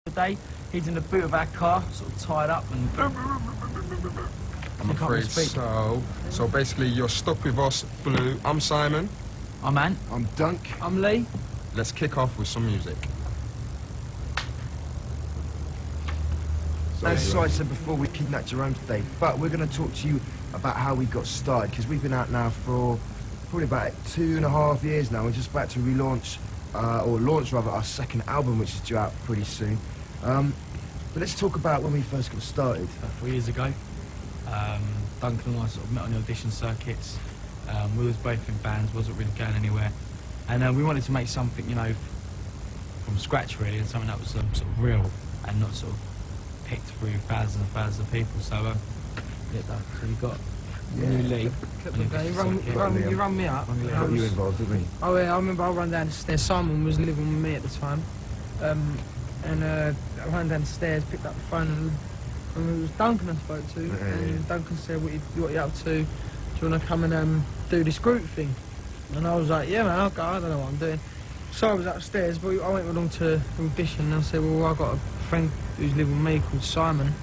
Today, he's in the boot of our car, sort of tied up and... I'm afraid so. So basically, you're stuck with us, Blue. I'm Simon. I'm Ant. I'm Dunk. I'm Lee. Let's kick off with some music. As I said before, we kidnapped Jerome today, but we're going to talk to you about how we got started, because we've been out now for probably about 2.5 years now. We're just about to relaunch, or launch rather, our second album, which is due out pretty soon. But let's talk about when we first got started. 4 years ago, Duncan and I sort of met on the audition circuits. We was both in bands, wasn't really going anywhere. And we wanted to make something, you know, from scratch really, and something that was sort of real and not sort of picked through thousands and thousands of people. So, yeah, so we got new Lee. You run me up. Got you involved, didn't we? Oh yeah, I remember I ran down the stairs. Simon was living with me at the time. And I ran down the stairs, picked up the phone, and it was Duncan I spoke to. And Duncan said, what are you up to? Do you want to come and do this group thing? And I was like, yeah man, I'll go, I don't know what I'm doing. So I was upstairs, but I went along to the audition and I said, well, I've got a friend who's living with me called Simon.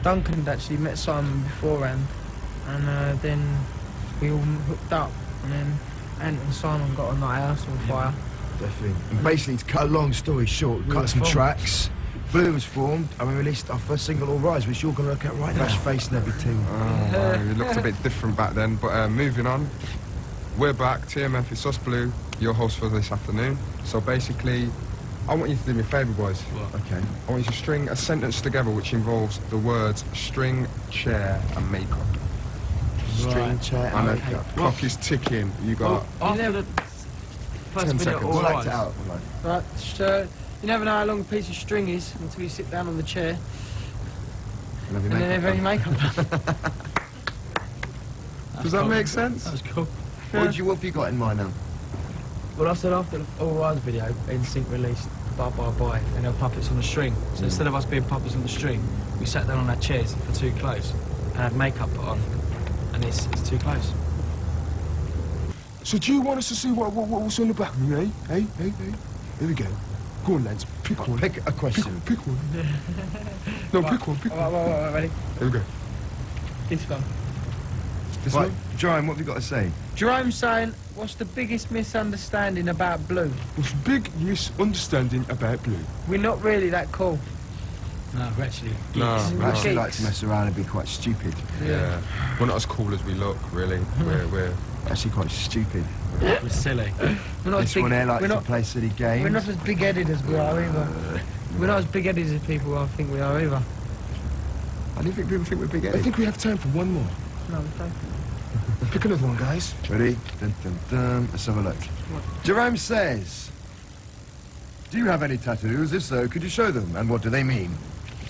Duncan had actually met Simon beforehand, and then we all hooked up, and then Ant and Simon got a night house on fire. Definitely. And basically, to cut a long story short, cut some tracks. Blue was formed, and we released our first single, All Rise, which you're going to look at right now. Fresh face and everything. Oh, it looked a bit different back then, but moving on. We're back, TMF, it's us, Blue, your host for this afternoon. So basically, I want you to do me a favour, boys. What? Okay. I want you to string a sentence together which involves the words string, chair and makeup. String, chair, and makeup. Clock is ticking. You got... After the 10 first video, seconds. All We'll act Rise. it out. Right, so you never know how long a piece of string is until you sit down on the chair and then have any makeup on. Does that make sense? That was cool. What have you got in mind now? Well, I said after the All Rise video, NSYNC released Bye Bye Bye, and they were puppets on the string. So instead of us being puppets on the string, we sat down on our chairs for too close and had makeup put on, and it's too close. So do you want us to see what's on the back of me, eh? Hey? Here we go. Go on, lads. Pick one. Pick a question. Pick one. No, pick one. Right, ready? Here we go. This one. This Right, one? Jerome, what have you got to say? Jerome's saying, what's the biggest misunderstanding about Blue? What's the big misunderstanding about Blue? We're not really that cool. No, we're actually No. geeks. We actually geeks. like to mess around and be quite stupid. Yeah. We're not as cool as we look, really. We're Actually quite stupid. We're silly. We're not This one here likes to play silly games. We're not as big-headed as we are either. We're not as big-headed as people I think we are either. I don't think people think we're big I headed. think we have time for one more. No, we don't. Pick another one, guys. Ready? Dun, dun, dun. Let's have a look. Jerome says, do you have any tattoos? If so, could you show them? And what do they mean?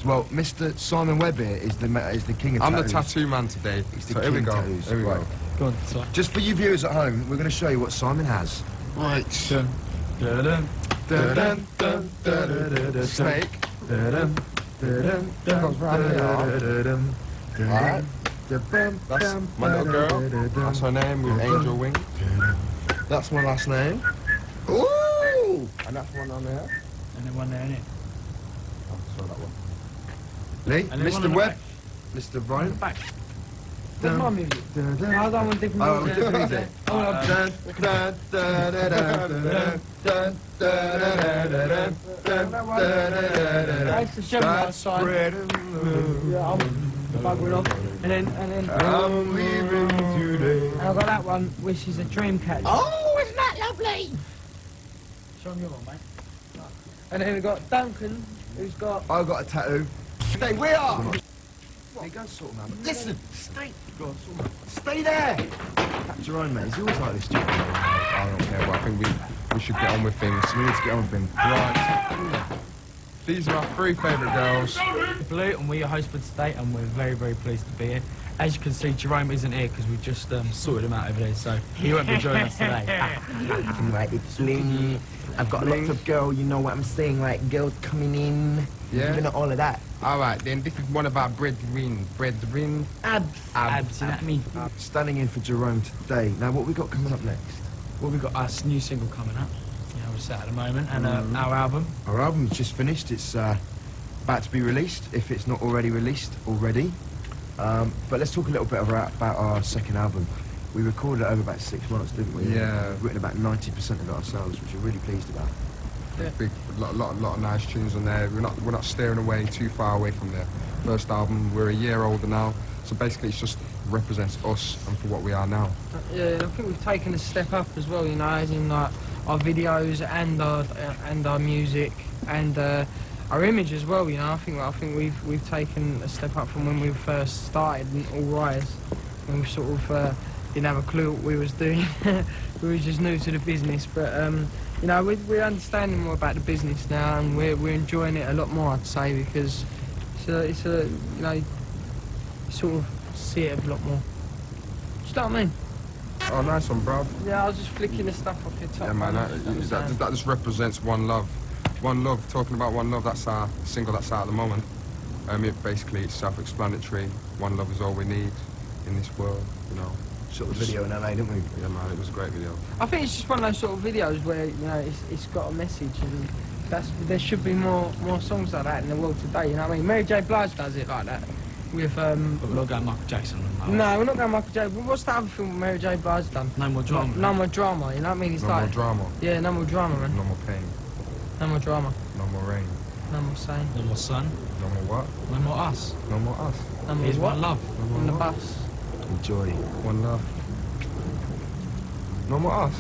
Well, Mr. Simon Webb here is the king of I'm the tattoos. tattoo man today. He's the So here we king go. of tattoos. Here we Right. go. Go on, sorry. Just for you viewers at home, we're going to show you what Simon has. Right. Dun, dun, dun, Dun, dun, dun, dun, dun, dun, dun. Snake. Dun, dun, dun, dun, dun, dun. Alright. That's my little girl. That's her name with angel wing. That's my last name. Ooh! And that's one on there. and then one there, innit? Oh, sorry, that one. Lee, And then one on Mr. the Webb, back. Mr. On the Ryan. back. What's my music? Dun, dun. I don't want different Oh, music. different music. I want Dun, dun, dun, dun, dun, dun, dun, dun, dun, dun, dun, dun. I used to show me outside. Spread of love. Yeah, I'm buggering off. And then I'm leaving today. and I've got that one, which is a dream catcher. Oh, isn't that lovely? Show them your one, mate. And then we've got Duncan, who's got... I've got a tattoo. Stay where are? There you go, sort of man. Listen, stay. Go on, sort of. Stay there. That's your own, mate. He's always like this, stupid. I don't care, but I think we should get on with things. We need to get on with him. Right. These are our three favourite girls. Blue, and we're your hosts for today, and we're very, very pleased to be here. As you can see, Jerome isn't here because we just sorted him out over there, so he won't be joining us today. Right, it's Ling. I've got lots of girl, you know what I'm saying, like girls coming in, Yeah. giving it all of that. All right, then this is one of our brethren. Abs, you know what I mean? Standing in for Jerome today. Now, what we got coming up next? Well, we've got our new single coming up. You know, we're process at the moment, and our album. Our album's just finished. It's about to be released, if it's not already released already. But let's talk a little bit about our second album. We recorded it over about 6 months, didn't we? Yeah. We've written about 90% of it ourselves, which we're really pleased about. Yeah. Big, lot of nice tunes on there. We're not steering away too far away from the first album. We're a year older now, so basically it just represents us and for what we are now. Yeah, I think we've taken a step up as well, you know, as in like our videos and our music and our image as well. You know, I think we've taken a step up from when we first started All Rise, when we sort of didn't have a clue what we was doing. We were just new to the business, but you know, we're understanding more about the business now, and we're enjoying it a lot more, I'd say, because it's a you know, sort of see it a lot more. Do you know what I mean? Oh, nice one, bruv. Yeah, I was just flicking the stuff off your top. Yeah, man, that just represents One Love. One Love, talking about One Love, that's our single that's out at the moment. It's self-explanatory. One love is all we need in this world, you know. Shot the video in LA, didn't we? Yeah, man, it was a great video. I think it's just one of those sort of videos where, you know, it's got a message, and there should be more songs like that in the world today, you know what I mean? Mary J. Blige does it like that. With But we're not going Michael Jackson on that. No, we're not going Michael J. What's the other film Mary J. Blige done? No More Drama. No More Drama, you know what I mean? It's No like, more drama, yeah, no more drama, man. no more pain, No more drama. no more rain, No more saying. No More Sun. no more what? No More Us. No more us. No more Here's what? One Love. No more On the what? bus. Enjoy. One love. No more us.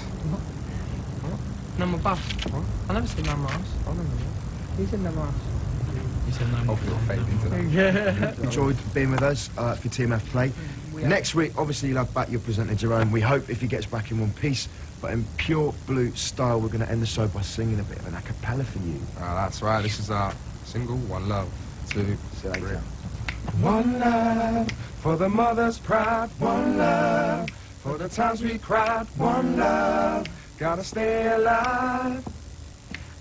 No more bus. What? I never said no more us. I don't know. He said no more us. He said no more. Hopefully it'll fade into that. Yeah. Enjoyed being with us for TMF Play. Next week, obviously, you'll have back your presenter, Jerome. We hope if he gets back in one piece, but in pure blue style, we're going to end the show by singing a bit of an a cappella for you. That's right, this is our single, One Love. 2, See you later. 3. One love for the mother's pride. One love for the times we cried. One love, gotta stay alive.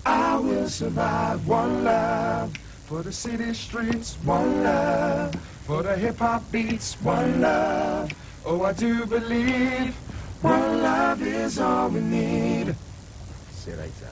I will survive. One love for the city streets. One love for the hip-hop beats. One love, oh, I do believe one love is all we need. See you later.